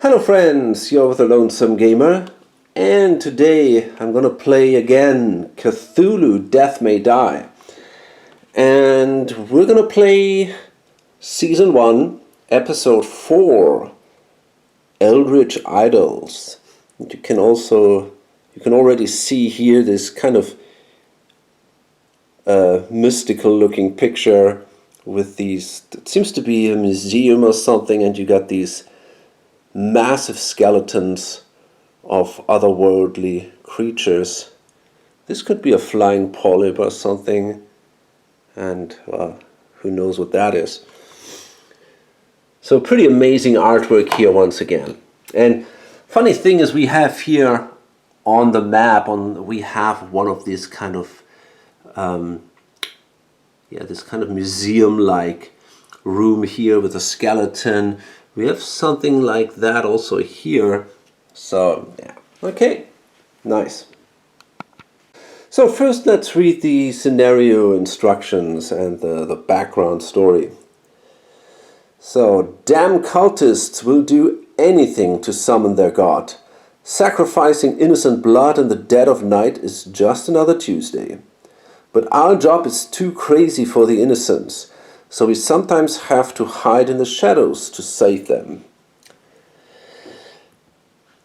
Hello friends, you're with the Lonesome Gamer, and today I'm gonna play again Cthulhu Death May Die. And we're gonna play Season 1, Episode 4, Eldritch Idols. And you can already see here this kind of mystical looking picture with these, it seems to be a museum or something, and you got these massive skeletons of otherworldly creatures. This could be a flying polyp or something, and who knows what that is. So pretty amazing artwork here once again. And funny thing is, we have here on the map, we have one of these kind of this kind of museum-like room here with a skeleton. We have something like that also here. So, yeah. Okay. Nice. So first let's read the scenario instructions and the background story. So, damn cultists will do anything to summon their god. Sacrificing innocent blood in the dead of night is just another Tuesday. But our job is too crazy for the innocents, so we sometimes have to hide in the shadows to save them.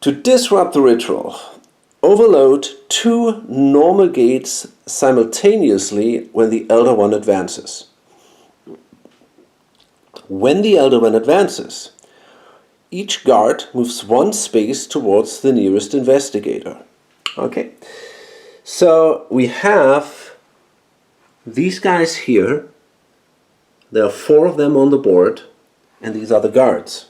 To disrupt the ritual, overload 2 normal gates simultaneously when the Elder One advances. When the Elder One advances, each guard moves 1 space towards the nearest investigator. Okay, so we have these guys here. There are 4 of them on the board, and these are the guards.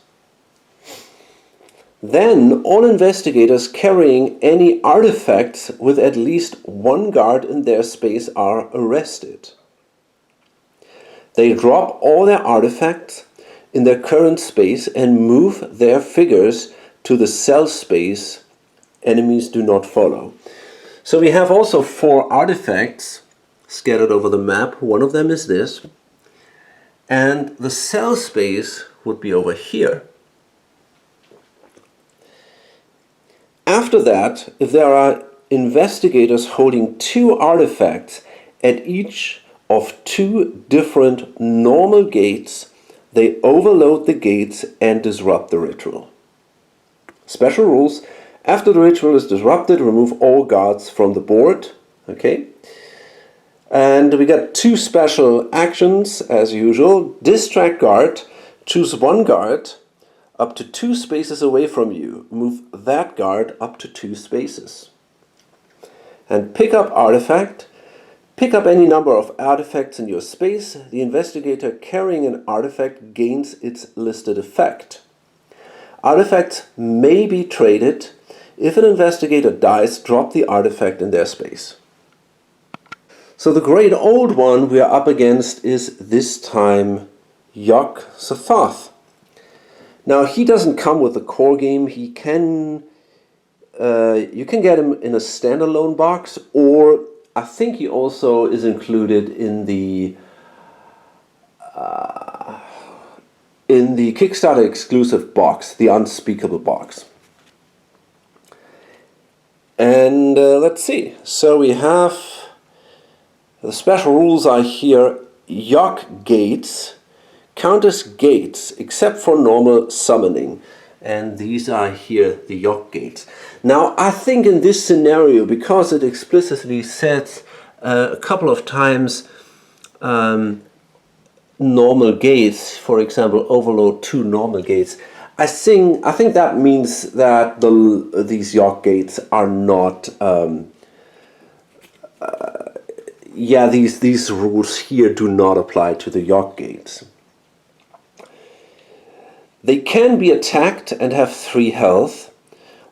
Then all investigators carrying any artifacts with at least 1 guard in their space are arrested. They drop all their artifacts in their current space and move their figures to the cell space enemies do not follow. So we have also 4 artifacts scattered over the map. One of them is this. And the cell space would be over here. After that, if there are investigators holding 2 artifacts at each of 2 different normal gates, they overload the gates and disrupt the ritual. Special rules: after the ritual is disrupted, remove all guards from the board. Okay. And we got 2 special actions as usual. Distract guard. Choose 1 guard up to 2 spaces away from you. Move that guard up to 2 spaces. And pick up artifact. Pick up any number of artifacts in your space. The investigator carrying an artifact gains its listed effect. Artifacts may be traded. If an investigator dies, drop the artifact in their space. So the great old one we are up against is this time Yog-Sothoth. Now he doesn't come with the core game. He can you can get him in a standalone box, or I think he also is included in the Kickstarter exclusive box, the Unspeakable box. And let's see. So we have the special rules are here. Yog gates count as gates except for normal summoning, and these are here the Yog gates. Now I think in this scenario, because it explicitly says a couple of times normal gates, for example overload 2 normal gates, I think that means that these Yog gates are not these rules here do not apply to the Yog gates. They can be attacked and have 3 health.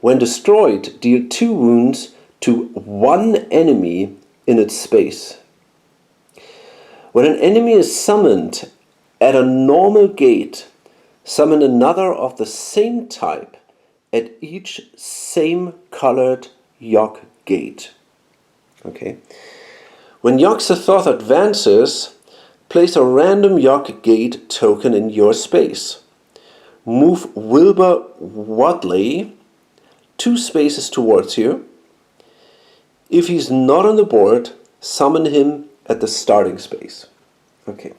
When destroyed, deal 2 wounds to 1 enemy in its space. When an enemy is summoned at a normal gate, summon another of the same type at each same colored Yog gate. Okay. When Yog-Sothoth advances, place a random Yog gate token in your space. move Wilbur Wadley 2 spaces towards you. If he's not on the board, summon him at the starting space. Okay.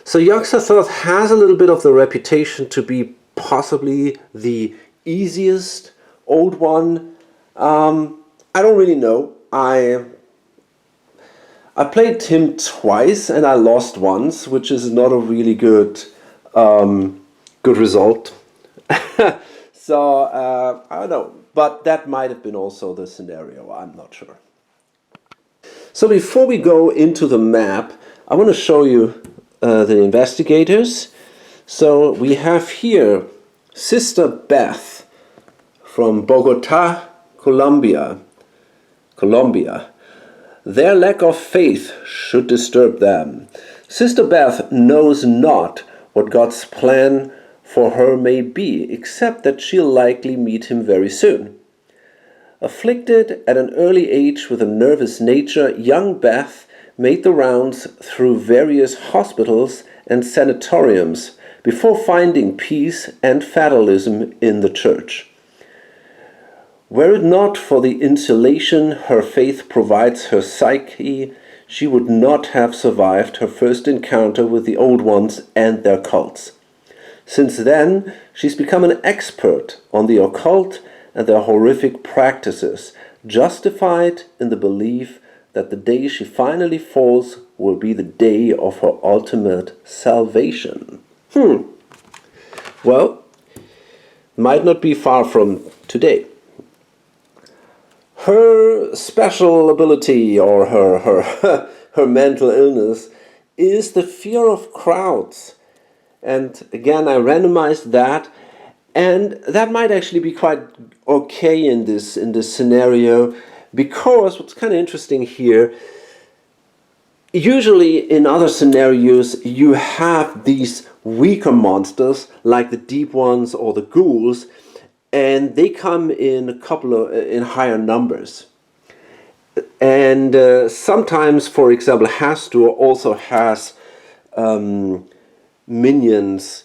So Yog-Sothoth has a little bit of the reputation to be possibly the easiest old one. I don't really know. I played him twice and I lost once, which is not a really good result. So I don't know, but that might have been also the scenario. I'm not sure. So before we go into the map, I want to show you the investigators. So we have here Sister Beth from Bogota, Colombia. Their lack of faith should disturb them. Sister Beth knows not what God's plan for her may be, except that she'll likely meet him very soon. Afflicted at an early age with a nervous nature, young Beth made the rounds through various hospitals and sanatoriums before finding peace and fatalism in the church. Were it not for the insulation her faith provides her psyche, she would not have survived her first encounter with the Old Ones and their cults. Since then, she's become an expert on the occult and their horrific practices, justified in the belief that the day she finally falls will be the day of her ultimate salvation. Well, might not be far from today. Her special ability, or her mental illness, is the fear of crowds. And again, I randomized that, and that might actually be quite okay in this scenario, because what's kind of interesting here, usually in other scenarios you have these weaker monsters like the deep ones or the ghouls, and they come in in higher numbers. And sometimes, for example, Hastur also has minions,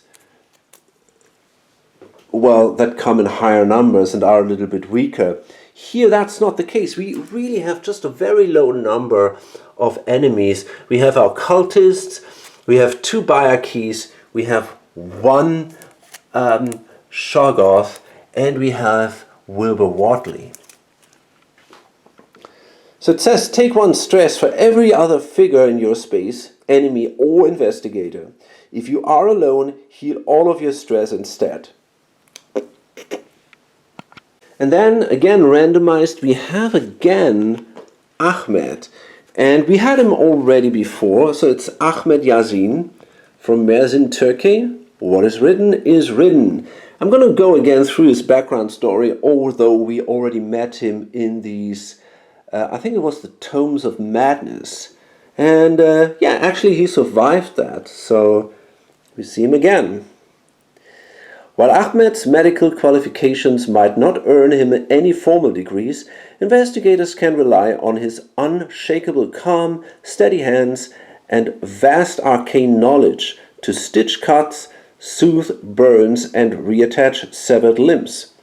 well, that come in higher numbers and are a little bit weaker. Here that's not the case. We really have just a very low number of enemies. We have our cultists, we have 2 Byakhis, we have 1 Shoggoth, and we have Wilbur Wadley. So it says, take 1 stress for every other figure in your space, enemy or investigator. If you are alone, heal all of your stress instead. And then, again randomized, we have again Ahmed. And we had him already before, so it's Ahmed Yasin from Mersin, Turkey. What is written is written. I'm going to go again through his background story, although we already met him in these, I think it was the Tomes of Madness. And yeah, actually he survived that, so we see him again. While Ahmed's medical qualifications might not earn him any formal degrees, investigators can rely on his unshakable calm, steady hands, and vast arcane knowledge to stitch cuts, soothe burns, and reattach severed limbs.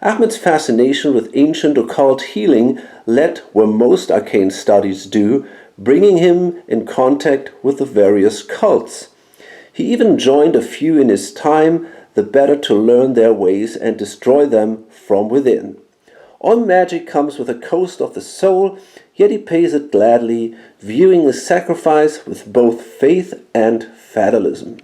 Ahmed's fascination with ancient occult healing led where most arcane studies do, bringing him in contact with the various cults. He even joined a few in his time, the better to learn their ways and destroy them from within. All magic comes with a cost of the soul, yet he pays it gladly, viewing the sacrifice with both faith and fatalism.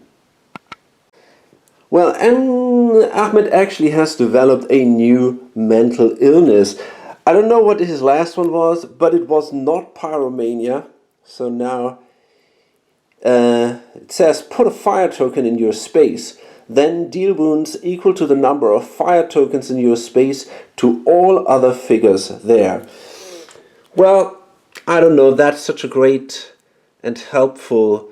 Well, and Ahmed actually has developed a new mental illness. I don't know what his last one was, but it was not pyromania. So now it says put a fire token in your space. Then deal wounds equal to the number of fire tokens in your space to all other figures there. Well, I don't know, that's such a great and helpful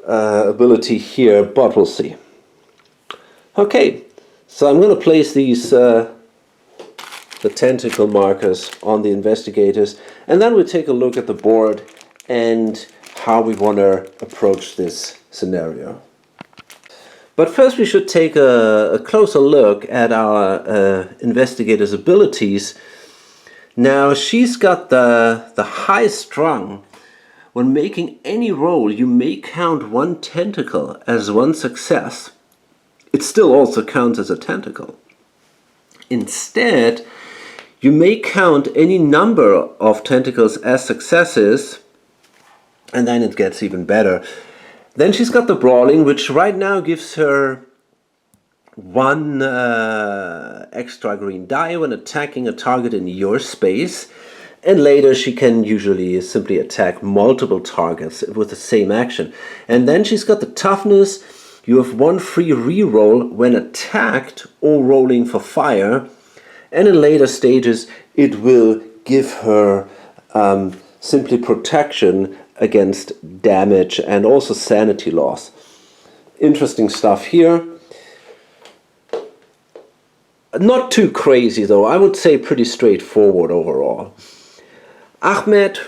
ability here, but we'll see. Okay, so I'm going to place these the tentacle markers on the investigators, and then we'll take a look at the board and how we want to approach this scenario. But first we should take a closer look at our investigator's abilities. Now she's got the high strung. When making any roll, you may count one tentacle as one success. It still also counts as a tentacle. Instead, you may count any number of tentacles as successes, and then it gets even better. Then she's got the brawling, which right now gives her one extra green die when attacking a target in your space. And later she can usually simply attack multiple targets with the same action. And then she's got the toughness. You have one free reroll when attacked or rolling for fire. And in later stages it will give her simply protection against damage and also sanity loss. Interesting stuff here. Not too crazy though, I would say pretty straightforward overall. Ahmed,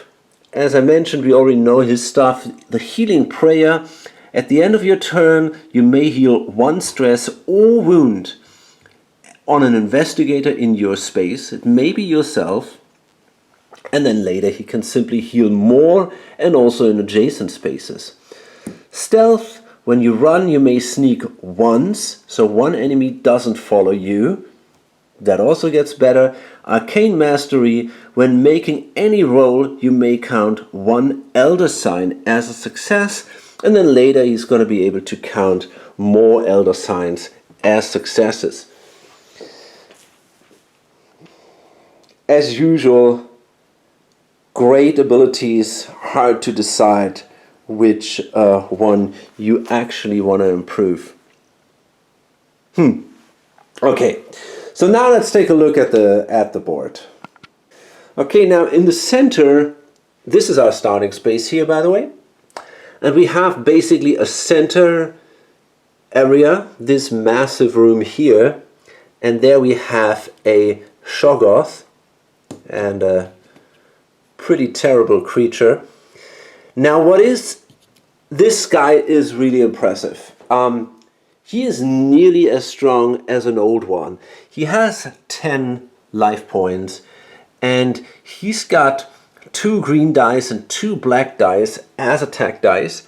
as I mentioned, we already know his stuff. The healing prayer. At the end of your turn, you may heal one stress or wound on an investigator in your space. It may be yourself. And then later he can simply heal more and also in adjacent spaces. Stealth. When you run, you may sneak once, so one enemy doesn't follow you. That also gets better. Arcane Mastery. When making any roll, you may count one Elder Sign as a success, and then later he's going to be able to count more Elder Signs as successes. As usual, great abilities, hard to decide which one you actually want to improve. Okay, so now let's take a look at the board. Okay, now in the center, this is our starting space here, by the way. And we have basically a center area, this massive room here. And there we have a Shoggoth, and a pretty terrible creature. Now this guy is really impressive. He is nearly as strong as an old one. He has 10 life points, and he's got 2 green dice and 2 black dice as attack dice.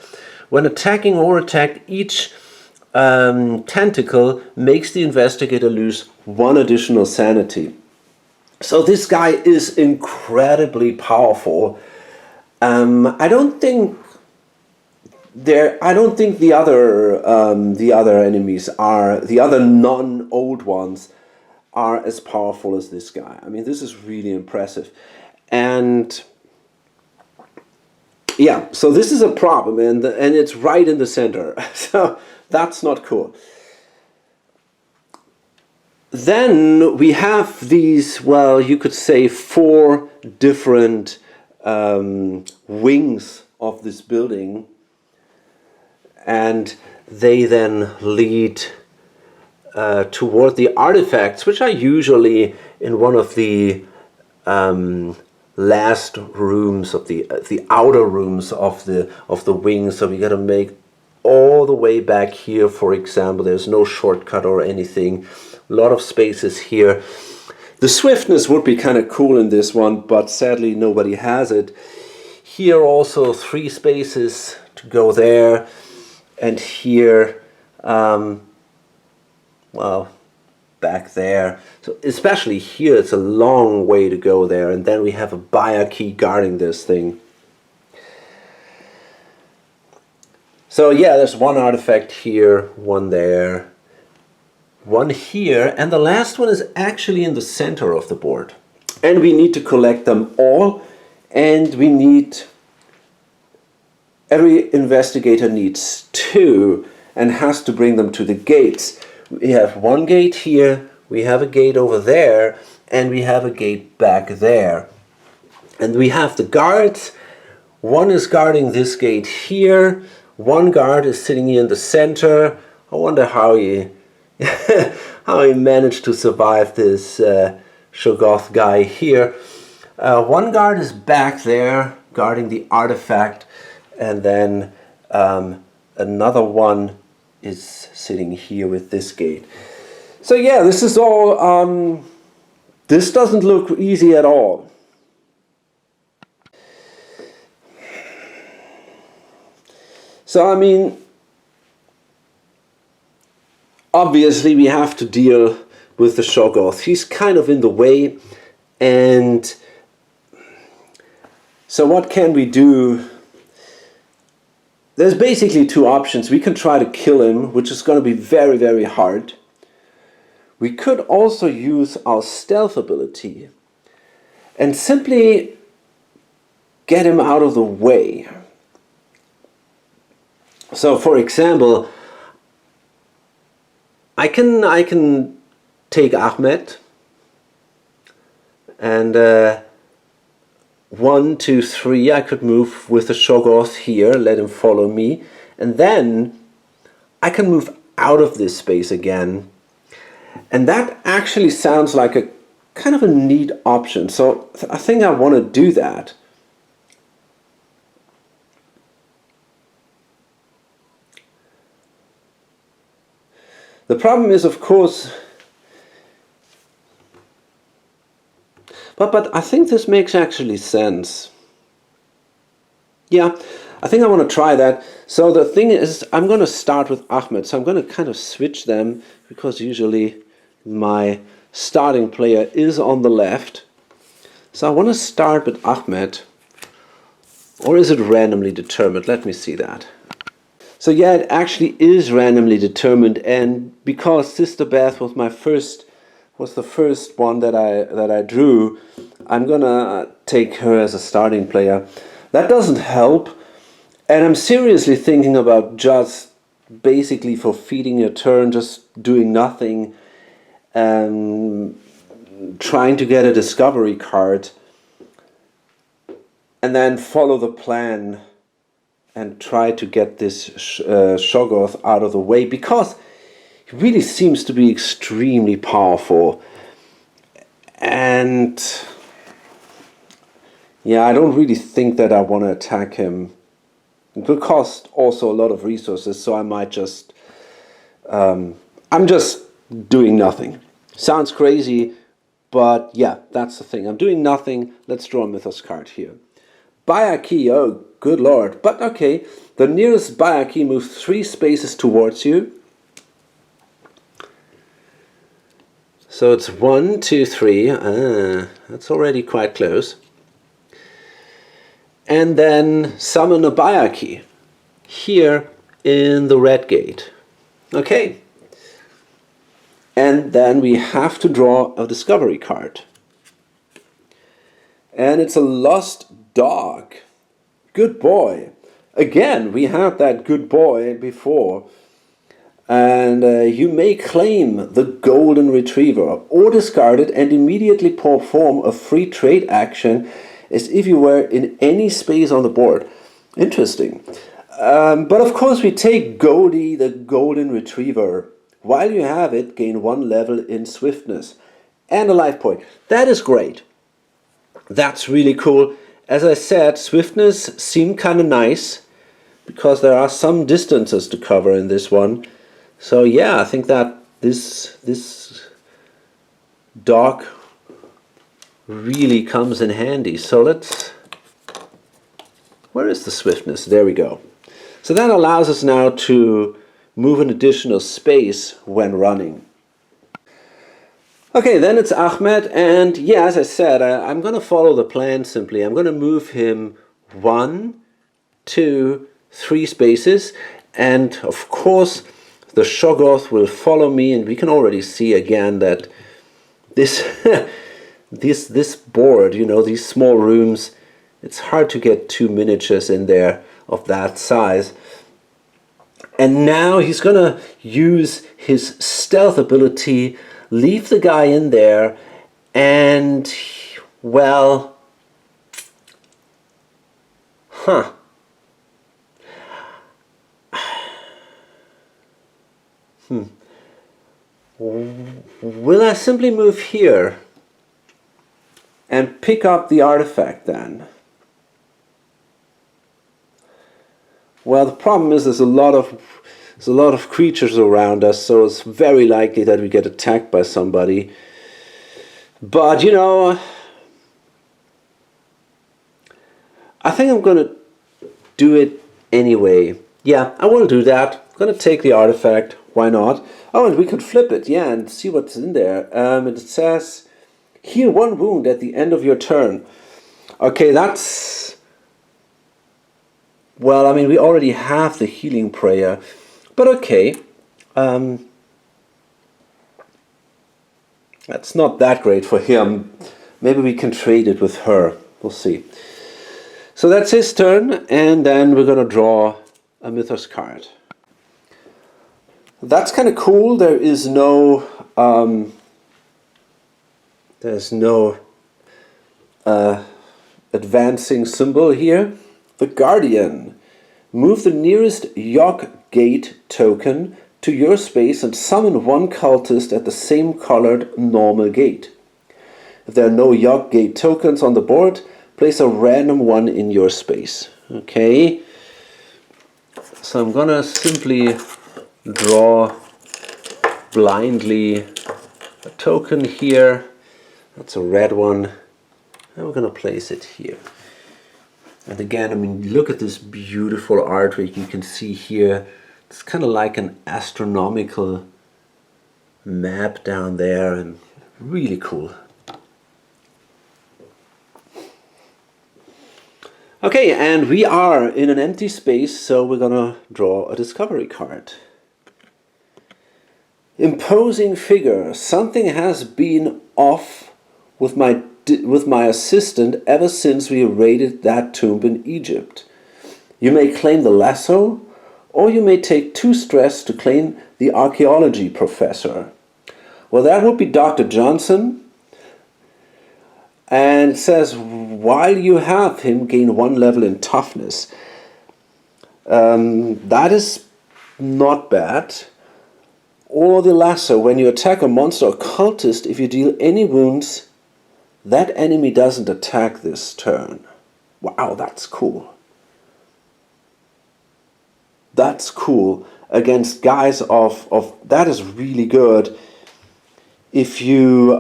When attacking or attacked, each tentacle makes the investigator lose 1 additional sanity. So this guy is incredibly powerful. I don't think the other enemies are, the other non-old ones are as powerful as this guy. I mean, this is really impressive. And yeah, so this is a problem, and it's right in the center. So that's not cool. Then we have these, well, you could say 4 different wings of this building, and they then lead toward the artifacts, which are usually in one of the last rooms of the outer rooms of the wings. So we got to make all the way back here. For example, there's no shortcut or anything. A lot of spaces here. The swiftness would be kind of cool in this one, but sadly nobody has it. Here also 3 spaces to go there, and here, well, back there. So especially here, it's a long way to go there, and then we have a buyer key guarding this thing. So yeah, there's 1 artifact here, 1 there, 1 here, and the last one is actually in the center of the board. And we need to collect them all, and we need, every investigator needs 2 and has to bring them to the gates. We have 1 gate here, we have a gate over there, and we have a gate back there. And we have the guards. 1 is guarding this gate here, 1 guard is sitting here in the center. I wonder how he how he managed to survive this Shoggoth guy here. 1 guard is back there guarding the artifact, and then another one is sitting here with this gate. So yeah, this is all, this doesn't look easy at all. So I mean, obviously we have to deal with the Shoggoth. He's kind of in the way, and so what can we do? There's basically two options. We can try to kill him, which is going to be very, very hard. We could also use our stealth ability and simply get him out of the way. So for example, I can take Ahmed and 1, 2, 3, I could move with the Shoggoth here, let him follow me, and then I can move out of this space again. And that actually sounds like a kind of a neat option, so I think I want to do that. The problem is, of course, but I think this makes actually sense. Yeah, I think I want to try that. So the thing is, I'm going to start with Ahmed. So I'm going to kind of switch them, because usually my starting player is on the left. So I want to start with Ahmed. Or is it randomly determined? Let me see that. So yeah, it actually is randomly determined, and because Sister Beth was the first one that I drew, I'm gonna take her as a starting player. That doesn't help, and I'm seriously thinking about just basically for feeding your turn, just doing nothing, and trying to get a discovery card, and then follow the plan and try to get this Shoggoth out of the way, because he really seems to be extremely powerful. And yeah, I don't really think that I want to attack him. It will cost also a lot of resources, so I might just... I'm just doing nothing. Sounds crazy, but yeah, that's the thing. I'm doing nothing. Let's draw a Mythos card here. Bayaki, oh good lord. But okay, the nearest Bayaki moves 3 spaces towards you. So it's 1, 2, 3. That's already quite close. And then summon a Bayaki here in the red gate. Okay. And then we have to draw a discovery card. And it's a lost dog. Good boy. Again, we had that good boy before. And you may claim the golden retriever or discard it and immediately perform a free trade action as if you were in any space on the board. Interesting. But of course we take Goldie, the golden retriever. While you have it, gain 1 level in swiftness and a life point. That is great. That's really cool. As I said, swiftness seemed kind of nice because there are some distances to cover in this one. So yeah, I think that this dog really comes in handy. So let's... Where is the swiftness? There we go. So that allows us now to move an additional space when running. Okay, then it's Ahmed, and yeah, as I said, I'm going to follow the plan simply. I'm going to move him 1, 2, 3 spaces, and of course the Shoggoth will follow me, and we can already see again that this this board, you know, these small rooms, it's hard to get 2 miniatures in there of that size. And now he's going to use his stealth ability, leave the guy in there, and, well, Will I simply move here and pick up the artifact then? Well, the problem is there's a lot of creatures around us, so it's very likely that we get attacked by somebody. But you know, I think I'm gonna do it anyway. Yeah, I will do that. I'm gonna take the artifact. Why not? Oh, and we could flip it, yeah, and see what's in there. It says, heal 1 wound at the end of your turn. Okay, that's... Well, I mean, we already have the healing prayer. But okay. That's not that great for him. Maybe we can trade it with her. We'll see. So that's his turn, and then we're gonna draw a Mythos card. That's kind of cool. There is no there's no advancing symbol here. The Guardian. Move the nearest Yogg Gate token to your space and summon 1 cultist at the same colored normal gate. If there are no Yogg Gate tokens on the board, place a random one in your space. Okay. So I'm gonna simply draw blindly a token here. That's a red one. And we're gonna place it here. And again, I mean, look at this beautiful artwork you can see here. It's kind of like an astronomical map down there, and really cool. Okay, and we are in an empty space, so we're gonna draw a discovery card. Imposing figure. Something has been off with my assistant ever since we raided that tomb in Egypt. You may claim the lasso, or you may take 2 stress to claim the archaeology professor. Well, that would be Dr. Johnson. And it says, while you have him, gain 1 level in toughness. That is not bad. Or the lasso. When you attack a monster or cultist, if you deal any wounds, that enemy doesn't attack this turn. Wow, that's cool. That's cool. Against guys of that is really good. If you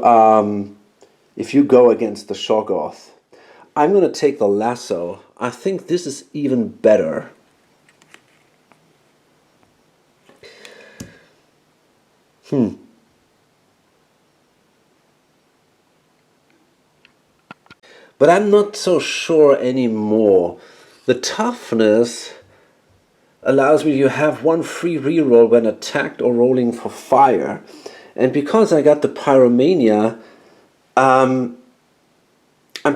go against the Shoggoth. I'm going to take the lasso. I think this is even better. But I'm not so sure anymore. The toughness allows me to have 1 free reroll when attacked or rolling for fire. And because I got the Pyromania, I'm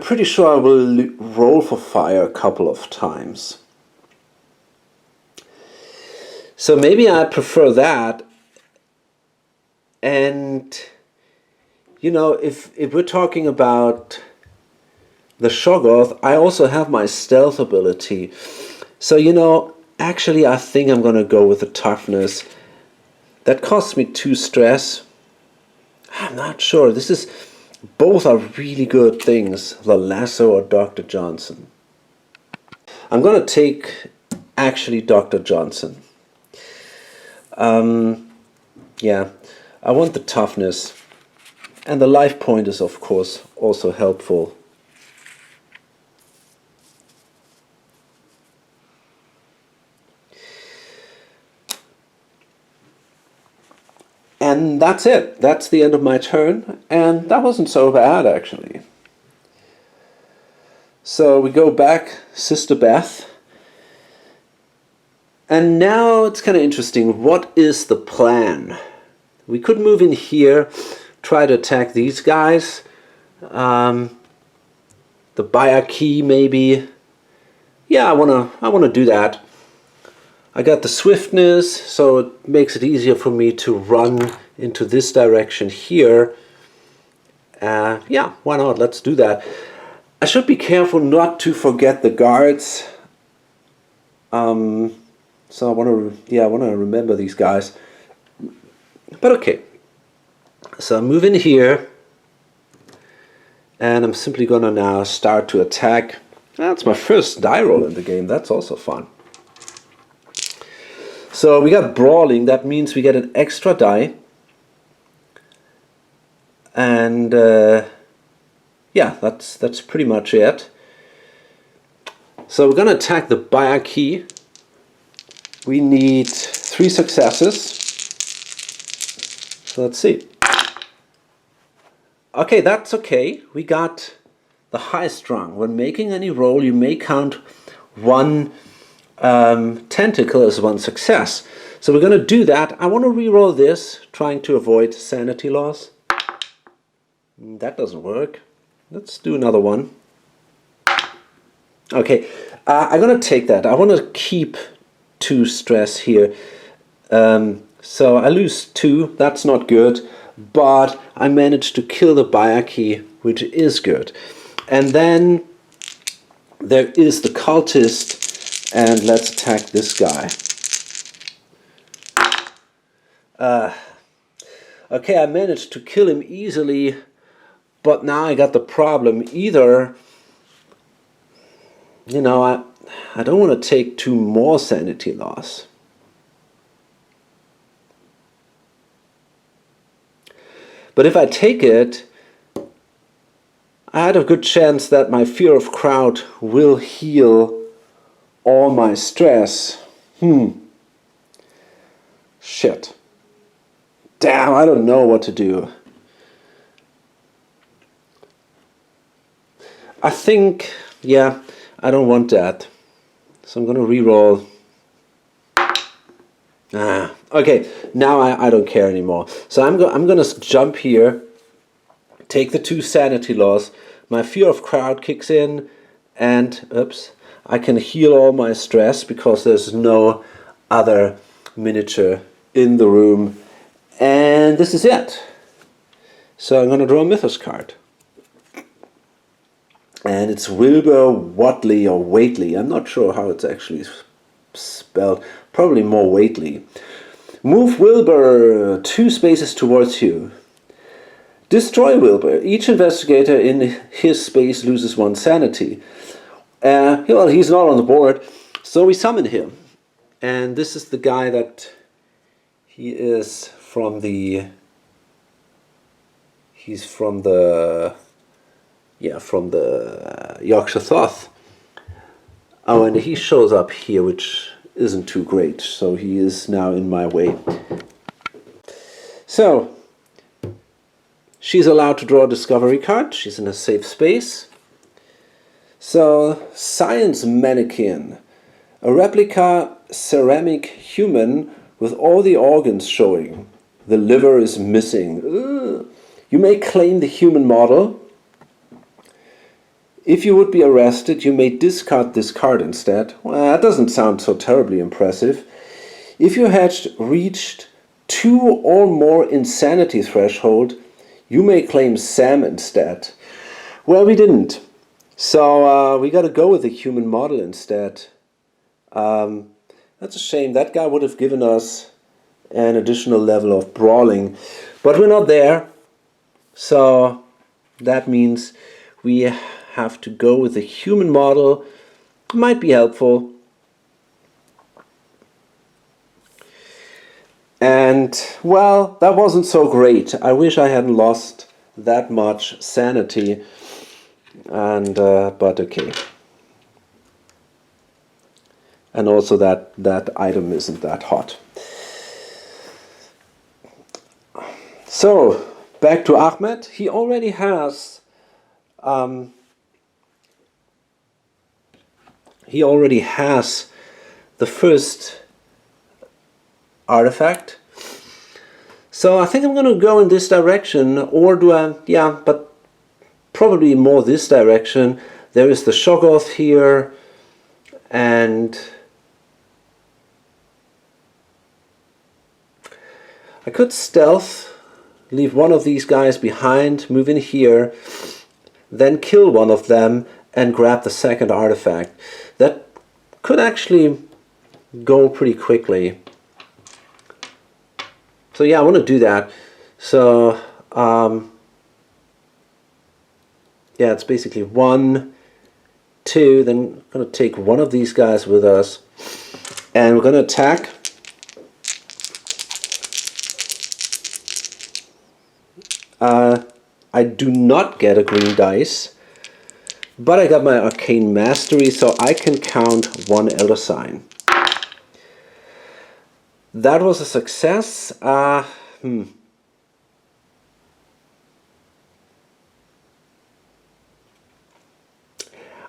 pretty sure I will roll for fire a couple of times. So maybe I prefer that. And, you know, if we're talking about the Shoggoth, I also have my stealth ability. So, you know, actually I think I'm going to go with the toughness. That costs me 2 stress. I'm not sure. Both are really good things, the lasso or Dr. Johnson. I'm going to take actually Dr. Johnson. Yeah, I want the toughness. And the life point is, of course, also helpful. And that's it. That's the end of my turn. And that wasn't so bad, actually. So we go back, Sister Beth. And now it's kind of interesting. What is the plan? We could move in here, try to attack these guys. The Bayaki maybe. Yeah, I wanna do that. I got the swiftness, so it makes it easier for me to run into this direction here. Yeah, why not? Let's do that. I should be careful not to forget the guards. So I want to remember these guys. But okay. So I move in here, and I'm simply gonna now start to attack. That's my first die roll in the game. That's also fun. So we got brawling, that means we get an extra die. And yeah, that's pretty much it. So we're gonna attack the buyer key. We need 3 successes. So let's see. Okay, that's okay. We got the highest rung. When making any roll, you may count 1 tentacle as 1 success. So we're going to do that. I want to re-roll this, trying to avoid sanity loss. That doesn't work. Let's do another one. Okay, I'm going to take that. I want to keep 2 stress here. So I lose 2. That's not good. But I managed to kill the buyer key, which is good. And then there is the cultist, and let's attack this guy. Okay, I managed to kill him easily, but now I got the problem. Either, you know, I don't want to take 2 more sanity loss. But if I take it, I had a good chance that my fear of crowd will heal all my stress. Shit. Damn, I don't know what to do. I think, yeah, I don't want that. So I'm gonna re-roll. Okay, now I don't care anymore. So I'm gonna jump here, take the 2 sanity loss. My fear of crowd kicks in, and oops, I can heal all my stress because there's no other miniature in the room. And this is it. So I'm gonna draw a Mythos card. And it's Wilbur Watley or Waitley. I'm not sure how it's actually spelled. Probably more Waitley. Move Wilbur 2 spaces towards you. Destroy Wilbur. Each investigator in his space loses 1 sanity. Well, he's not on the board, so we summon him. And this is the guy that he is from the... He's from the... Yeah, from the Yorkshire Thoth. Oh, and he shows up here, which isn't too great. So he is now in my way. So, she's allowed to draw a discovery card. She's in a safe space. So, Science Mannequin. A replica ceramic human with all the organs showing. The liver is missing. Ugh. You may claim the human model. If you would be arrested, you may discard this card instead. Well, that doesn't sound so terribly impressive. If you had reached 2 or more insanity threshold, you may claim Sam instead. Well, we didn't. So we got to go with the human model instead. That's a shame. That guy would have given us an additional level of brawling. But we're not there. So that means we have to go with the human model. Might be helpful. And, well, that wasn't so great. I wish I hadn't lost that much sanity. And, but okay. And also that item isn't that hot. So, back to Ahmed. He already has the first artifact. So I think I'm going to go in this direction, or do I, yeah, but probably more this direction. There is the Shoggoth here, and I could stealth, leave one of these guys behind, move in here, then kill one of them and grab the second artifact. That could actually go pretty quickly. So yeah, I want to do that. So yeah, it's basically 1, 2, then I'm going to take one of these guys with us, and we're going to attack. I do not get a green dice, but I got my Arcane Mastery, so I can count one Elder Sign. That was a success. I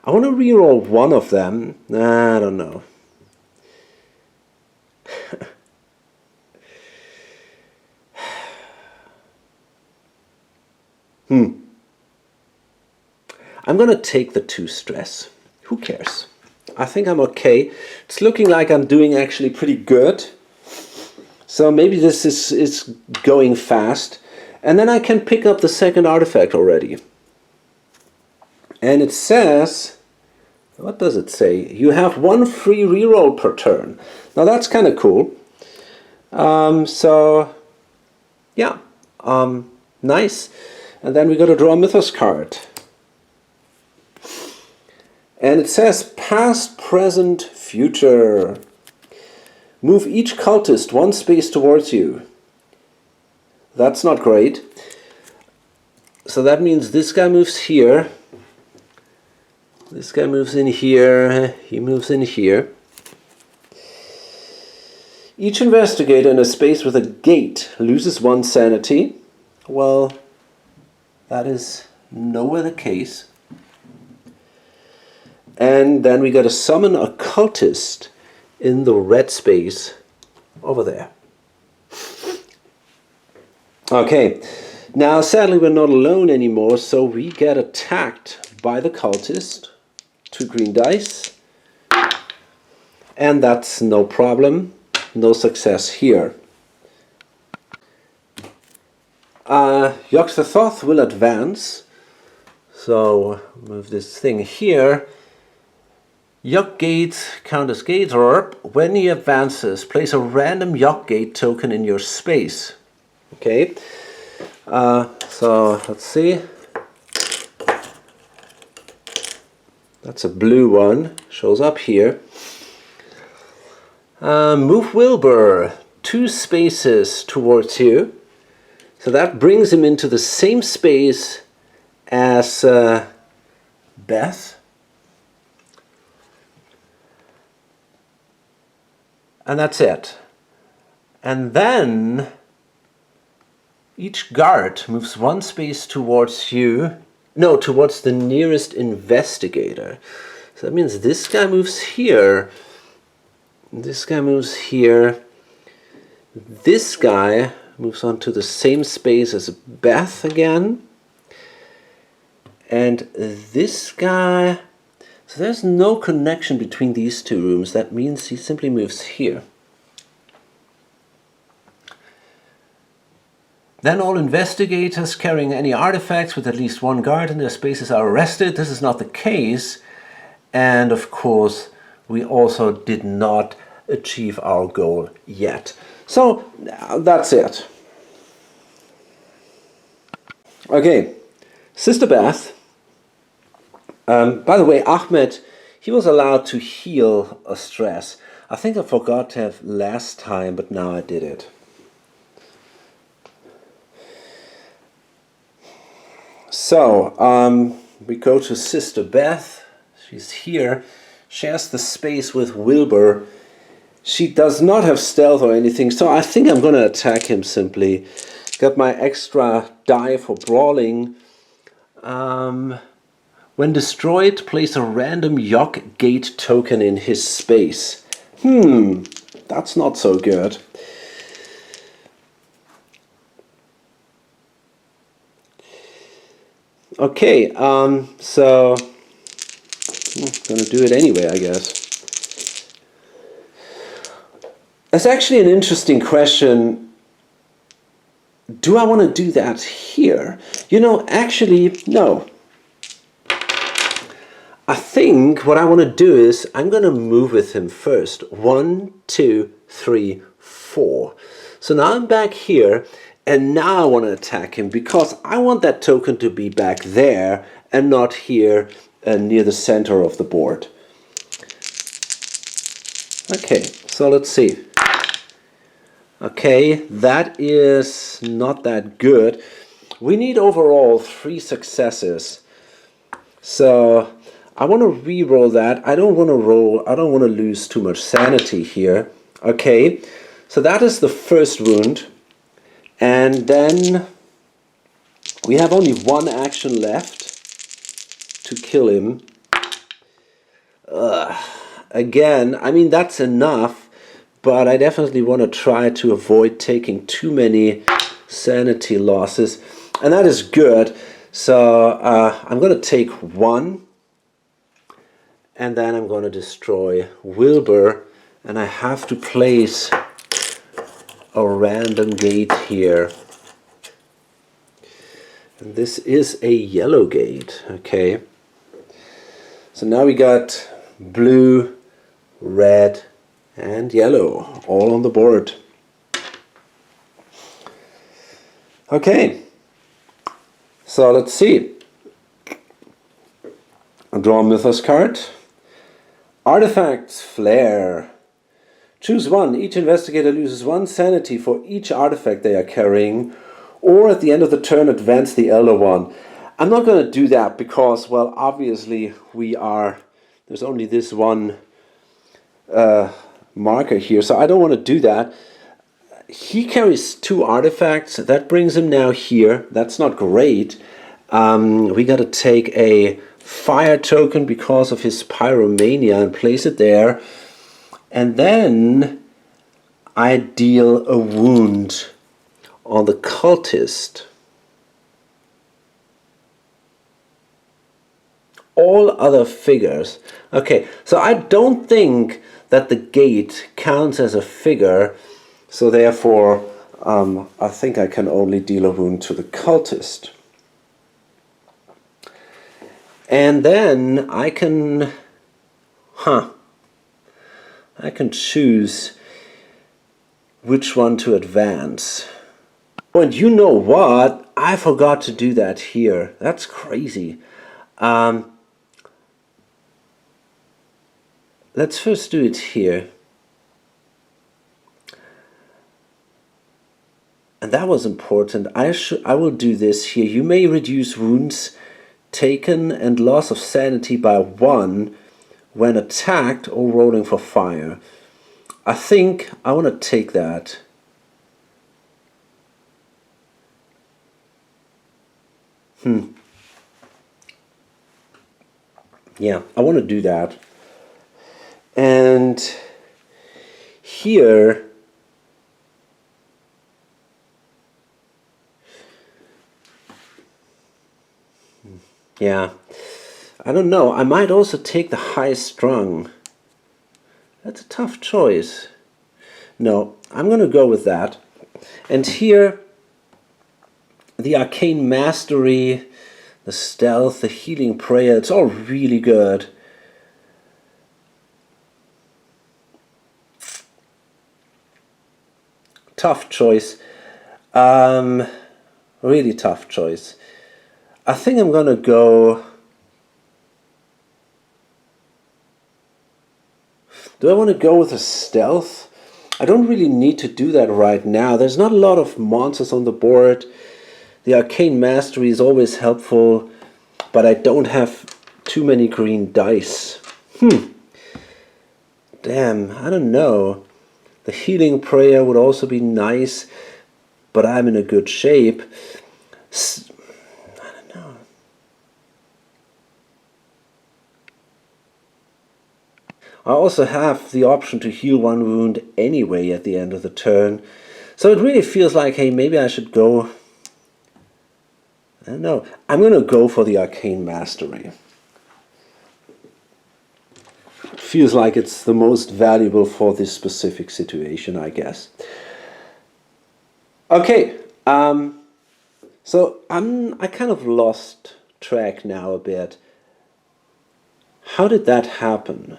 want to reroll one of them. I don't know. I'm going to take the 2 stress. Who cares? I think I'm okay. It's looking like I'm doing actually pretty good. So maybe this is going fast. And then I can pick up the second artifact already. And it says, what does it say? You have 1 free reroll per turn. Now that's kind of cool. So, yeah, nice. And then we got to draw a Mythos card. And it says past, present, future. Move each cultist 1 space towards you. That's not great. So that means this guy moves here. This guy moves in here. He moves in here. Each investigator in a space with a gate loses 1 sanity. Well, that is nowhere the case. And then we got to summon a cultist in the red space over there. Okay, now sadly we're not alone anymore, so we get attacked by the cultist. 2 green dice. And that's no problem. No success here. Yox the Thoth will advance. So move this thing here. Yogg Gate counters Gate Orb. When he advances, place a random Yogg Gate token in your space. Okay. So let's see. That's a blue one. Shows up here. Move Wilbur 2 spaces towards you. So that brings him into the same space as Beth. And that's it. And then each guard moves 1 space towards you. No, towards the nearest investigator. So that means this guy moves here. This guy moves here. This guy moves on to the same space as Beth again. And this guy... So there's no connection between these 2 rooms. That means he simply moves here. Then all investigators carrying any artifacts with at least 1 guard in their spaces are arrested. This is not the case. And of course, we also did not achieve our goal yet. So that's it. Okay, Sister Beth. By the way, Ahmed, he was allowed to heal a stress. I think I forgot to have last time, but now I did it. So, we go to Sister Beth. She's here. Shares the space with Wilbur. She does not have stealth or anything, so I think I'm going to attack him simply. Got my extra die for brawling. When destroyed, place a random Yogg Gate token in his space. That's not so good. Okay, so I'm gonna do it anyway, I guess. That's actually an interesting question. Do I want to do that here? You know, actually, no. I think what I want to do is I'm going to move with him first. 1, 2, 3, 4. So now I'm back here, and now I want to attack him because I want that token to be back there and not here near the center of the board. Okay, so let's see. Okay, that is not that good. We need overall 3 successes. So I want to re-roll that. I don't want to lose too much sanity here. Okay, so that is the first wound. And then we have only 1 action left to kill him. Again, I mean, that's enough, but I definitely want to try to avoid taking too many sanity losses. And that is good. So I'm going to take 1. And then I'm going to destroy Wilbur. And I have to place a random gate here. And this is a yellow gate. Okay. So now we got blue, red, and yellow all on the board. Okay. So let's see. Draw a Mythos card. Artifacts, Flair. Choose 1. Each investigator loses 1 sanity for each artifact they are carrying, or at the end of the turn advance the Elder One. I'm not going to do that because, well, obviously there's only this one marker here, so I don't want to do that. He carries 2 artifacts. That brings him now here. That's not great. We got to take a fire token because of his pyromania and place it there. And then I deal a wound on the cultist. All other figures. Okay, so I don't think that the gate counts as a figure, so therefore I think I can only deal a wound to the cultist. And then I can choose which one to advance. Oh, and you know what? I forgot to do that here. That's crazy. Let's first do it here. And that was important. I will do this here. You may reduce wounds taken and loss of sanity by 1 when attacked or rolling for fire. I think I want to take that. Yeah, I want to do that. And here yeah, I don't know. I might also take the high strung. That's a tough choice. No, I'm going to go with that. And here, the arcane mastery, the stealth, the healing prayer, it's all really good. Tough choice. Really tough choice. I think I'm going to go... Do I want to go with a stealth? I don't really need to do that right now. There's not a lot of monsters on the board. The arcane mastery is always helpful, but I don't have too many green dice. Damn, I don't know. The healing prayer would also be nice, but I'm in a good shape. I don't know. I also have the option to heal 1 wound anyway at the end of the turn. So it really feels like, hey, maybe I should go... I don't know. I'm going to go for the arcane mastery. Feels like it's the most valuable for this specific situation, I guess. Okay, so I kind of lost track now a bit. How did that happen?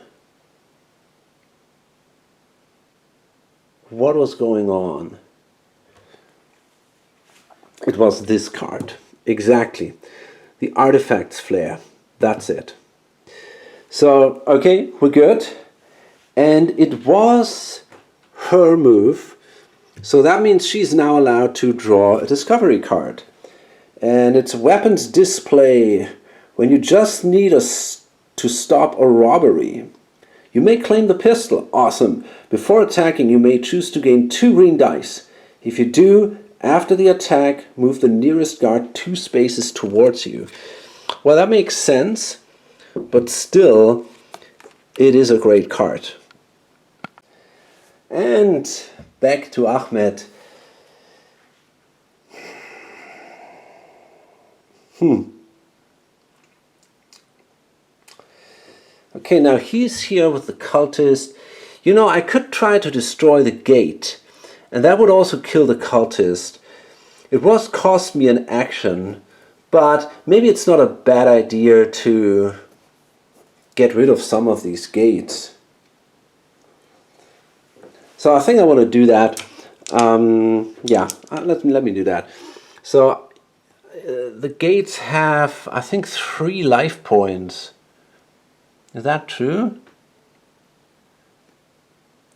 What was going on? It was this card. Exactly. The Artifacts Flare. That's it. So, okay, we're good. And it was her move. So that means she's now allowed to draw a discovery card. And it's weapons display. When you just need to stop a robbery. You may claim the pistol. Awesome. Before attacking, you may choose to gain 2 green dice. If you do, after the attack, move the nearest guard 2 spaces towards you. Well, that makes sense, but still, it is a great card. And back to Ahmed. Okay, now he's here with the cultist. You know, I could try to destroy the gate, and that would also kill the cultist. It was cost me an action, but maybe it's not a bad idea to get rid of some of these gates. So I think I want to do that. Yeah, let me do that. So the gates have, I think, 3 life points. Is that true?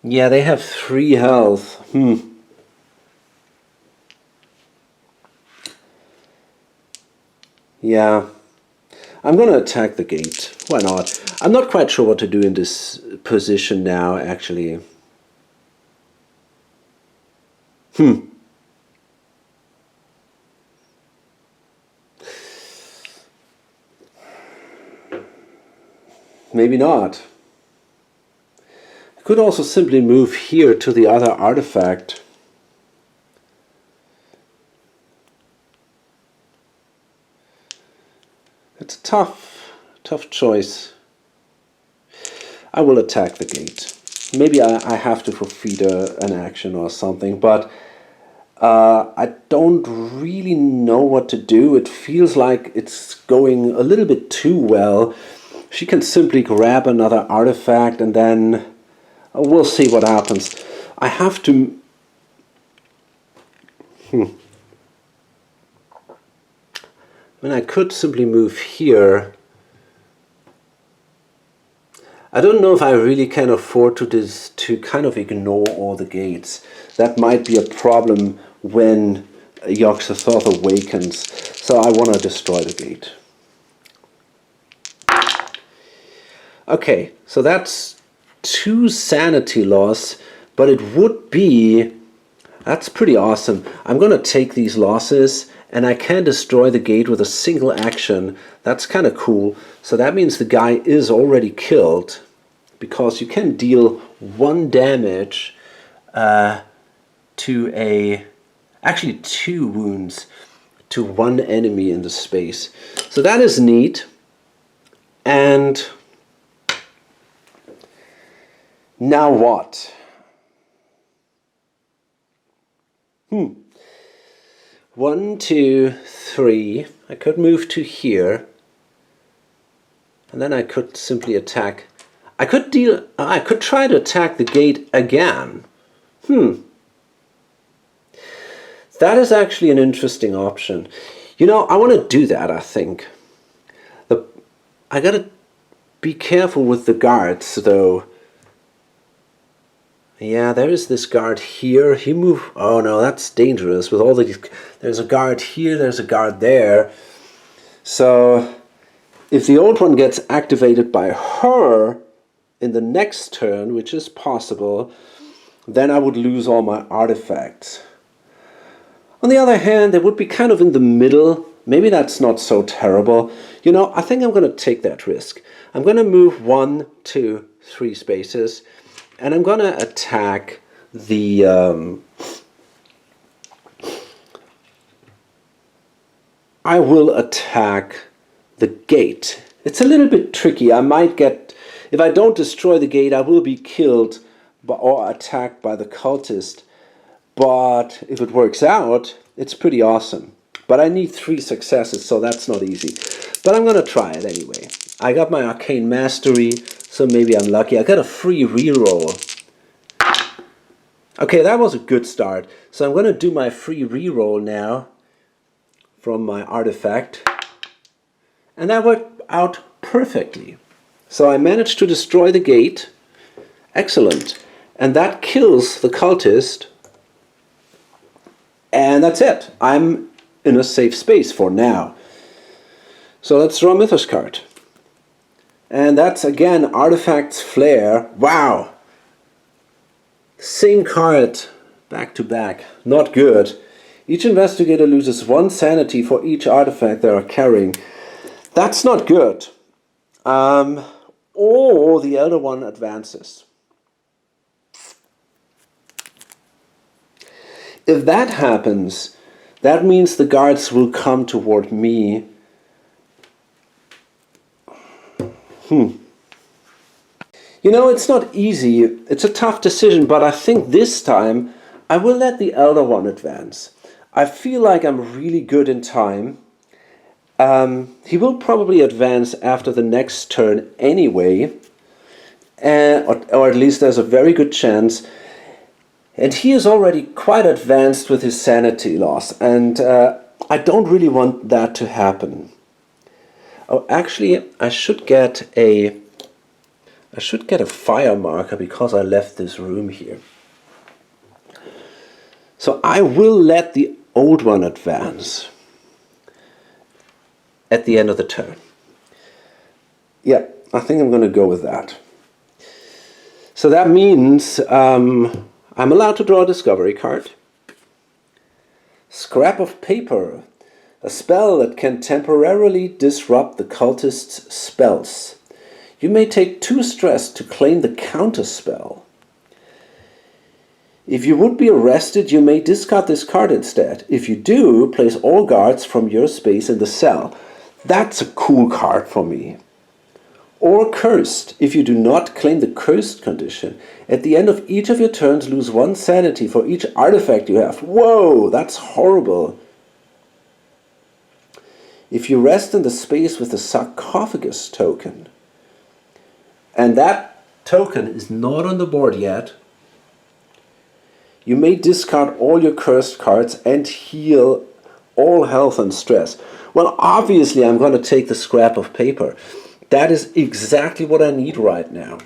Yeah, they have 3 health. Yeah. I'm gonna attack the gate. Why not? I'm not quite sure what to do in this position now, actually. Maybe not. I could also simply move here to the other artifact. It's a tough choice. I will attack the gate. Maybe I have to forfeit an action or something, but I don't really know what to do. It feels like it's going a little bit too well. She can simply grab another artifact and then we'll see what happens. I have to... I mean, I could simply move here. I don't know if I really can afford to kind of ignore all the gates. That might be a problem when Yog-Sothoth awakens. So I want to destroy the gate. Okay, so that's 2 sanity loss, but it would be... That's pretty awesome. I'm going to take these losses and I can destroy the gate with a single action. That's kind of cool. So that means the guy is already killed, because you can deal 1 damage to a... Actually 2 wounds to 1 enemy in the space. So that is neat. And now what? 1, 2, 3. I could move to here. And then I could simply attack. I could try to attack the gate again. That is actually an interesting option. You know, I want to do that, I think. I gotta be careful with the guards, though. Yeah, there is this guard here. He moved... Oh no, that's dangerous. With all these... There's a guard here, there's a guard there. So, if the old one gets activated by her in the next turn, which is possible, then I would lose all my artifacts. On the other hand, they would be kind of in the middle. Maybe that's not so terrible. You know, I think I'm going to take that risk. I'm going to move 1, 2, 3 spaces, and I'm going to attack the... I will attack the gate. It's a little bit tricky. I might get... If I don't destroy the gate, I will be killed or attacked by the cultist. But if it works out, it's pretty awesome. But I need 3 successes, so that's not easy. But I'm going to try it anyway. I got my Arcane Mastery, so maybe I'm lucky. I got a free reroll. Okay, that was a good start. So I'm going to do my free reroll now from my artifact. And that worked out perfectly. So I managed to destroy the gate. Excellent. And that kills the cultist. And that's it. I'm in a safe space for now. So let's draw a Mythos card. And that's again Artifacts Flare. Wow! Same card back to back. Not good. Each investigator loses 1 sanity for each artifact they are carrying. That's not good. Or the Elder One advances. If that happens, that means the guards will come toward me. You know, it's not easy. It's a tough decision, but I think this time I will let the Elder One advance. I feel like I'm really good in time. He will probably advance after the next turn anyway. Or at least there's a very good chance. And he is already quite advanced with his sanity loss. And I don't really want that to happen. Oh, actually, I should get a fire marker because I left this room here. So I will let the Old One advance at the end of the turn. Yeah, I think I'm going to go with that. So that means I'm allowed to draw a discovery card. Scrap of paper. A spell that can temporarily disrupt the cultist's spells. You may take 2 stress to claim the counter spell. If you would be arrested, you may discard this card instead. If you do, place all guards from your space in the cell. That's a cool card for me. Or cursed. If you do not claim the cursed condition, at the end of each of your turns lose 1 sanity for each artifact you have. Whoa, that's horrible. If you rest in the space with the sarcophagus token, and that token is not on the board yet, you may discard all your cursed cards and heal all health and stress. Well, obviously I'm going to take the scrap of paper. That is exactly what I need right now.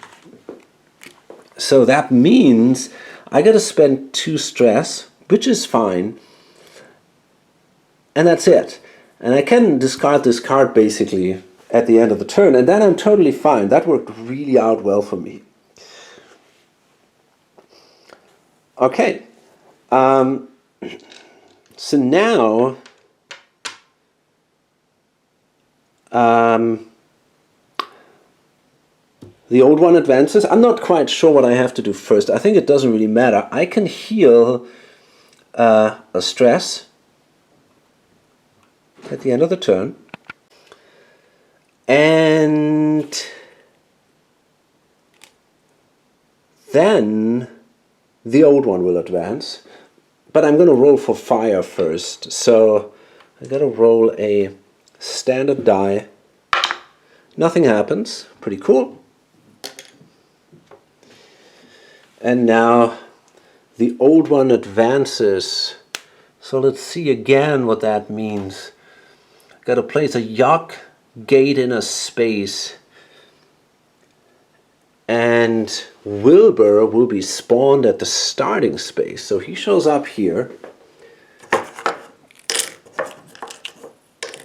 So that means I got to spend 2 stress, which is fine. And that's it. And I can discard this card basically at the end of the turn, and then I'm totally fine. That worked really out well for me. Okay. So now the Old One advances. I'm not quite sure what I have to do first. I think it doesn't really matter. I can heal a stress at the end of the turn. And then the Old One will advance. But I'm going to roll for fire first. So I got to roll a standard die. Nothing happens. Pretty cool. And now the Old One advances. So let's see again what that means. Got to place a Yogg gate in a space. And Wilbur will be spawned at the starting space. So he shows up here.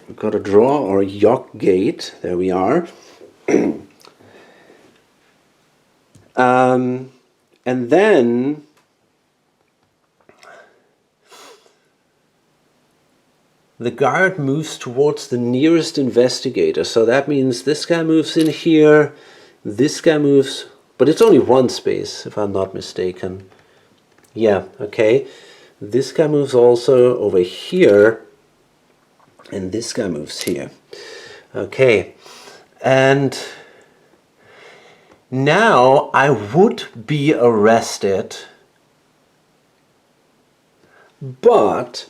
We've got to draw our Yogg gate. There we are. And then the guard moves towards the nearest investigator. So that means this guy moves in here. This guy moves, but it's only 1 space, if I'm not mistaken. Yeah, okay. This guy moves also over here. And this guy moves here. Okay. And now I would be arrested. But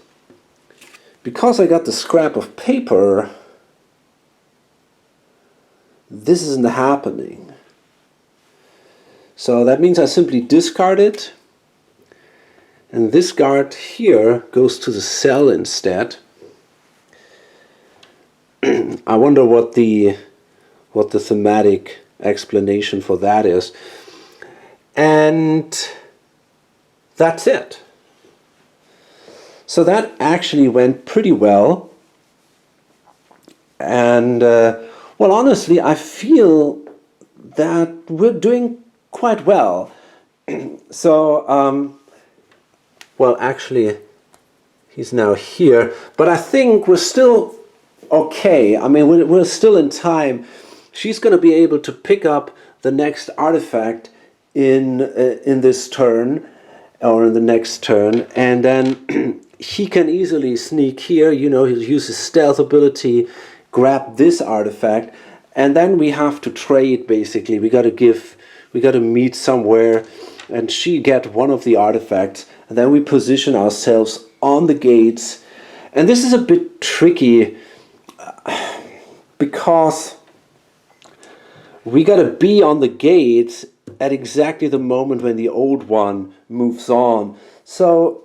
because I got the scrap of paper, this isn't happening. So that means I simply discard it. And this guard here goes to the cell instead. I wonder what the thematic explanation for that is. And that's it. So that actually went pretty well. And well, honestly, I feel that we're doing quite well. So, well, actually, he's now here, but I think we're still okay. I mean, we're still in time. She's going to be able to pick up the next artifact in this turn, or in the next turn, and then he can easily sneak here. You know, he'll use his stealth ability, grab this artifact, and then we have to trade. Basically, we got to meet somewhere, and she get one of the artifacts, and then we position ourselves on the gates. And this is a bit tricky because we got to be on the gates at exactly the moment when the old one moves on. So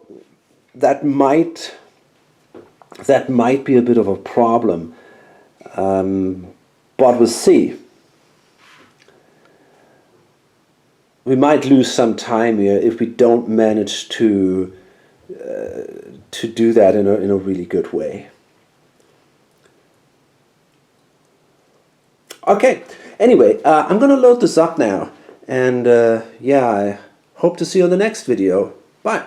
that might be a bit of a problem, but we'll see. We might lose some time here if we don't manage to do that in a really good way. Okay, anyway, I'm gonna load this up now, and yeah, I hope to see you on the next video. Bye.